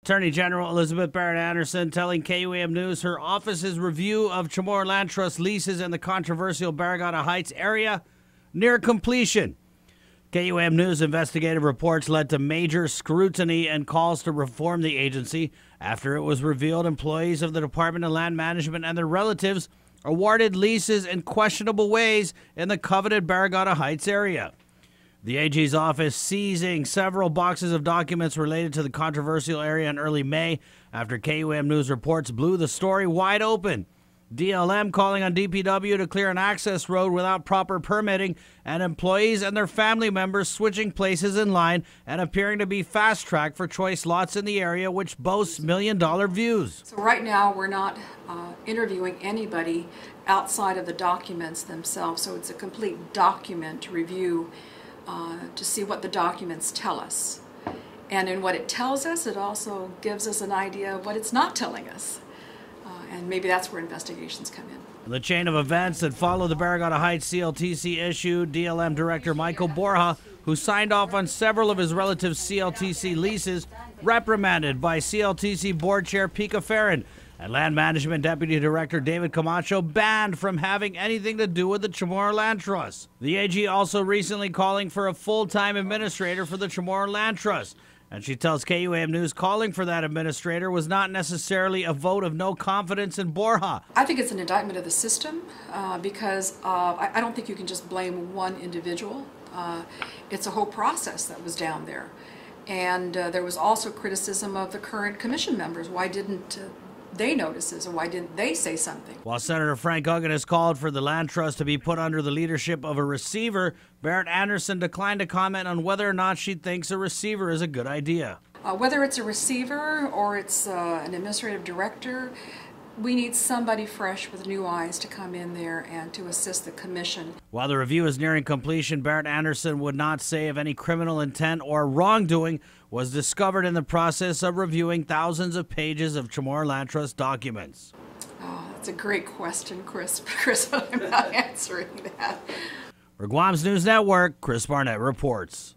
Attorney General Elizabeth Barrett Anderson telling KUAM News her office's review of Chamorro Land Trust leases in the controversial Barrigada Heights area near completion. KUAM News investigative reports led to major scrutiny and calls to reform the agency after it was revealed employees of the Department of Land Management and their relatives awarded leases in questionable ways in the coveted Barrigada Heights area. The AG's office seizing several boxes of documents related to the controversial area in early May after KUAM News reports blew the story wide open. DLM calling on DPW to clear an access road without proper permitting, and employees and their family members switching places in line and appearing to be fast-tracked for choice lots in the area which boasts million-dollar views. So right now we're not interviewing anybody outside of the documents themselves, so it's a complete document review to see what the documents tell us. And in what it tells us, it also gives us an idea of what it's not telling us. And maybe that's where investigations come in. The chain of events that follow the Barrigada Heights CLTC issue, DLM Director Michael Borja, who signed off on several of his relatives' CLTC leases, reprimanded by CLTC Board Chair Pika Farron, and Land Management Deputy Director David Camacho banned from having anything to do with the Chamorro Land Trust. The AG also recently calling for a full-time administrator for the Chamorro Land Trust. And she tells KUAM News calling for that administrator was not necessarily a vote of no confidence in Borja. I think it's an indictment of the system because I don't think you can just blame one individual. It's a whole process that was down there. And there was also criticism of the current commission members. Why didn't they notice this, or why didn't they say something? While Senator Frank Uggan has called for the land trust to be put under the leadership of a receiver, Barrett Anderson declined to comment on whether or not she thinks a receiver is a good idea. Whether it's a receiver or it's an administrative director, we need somebody fresh with new eyes to come in there and to assist the commission. While the review is nearing completion, Barrett Anderson would not say if any criminal intent or wrongdoing was discovered in the process of reviewing thousands of pages of Chamorro Land Trust documents. Oh, that's a great question, Chris, but I'm not answering that. For Guam's News Network, Chris Barnett reports.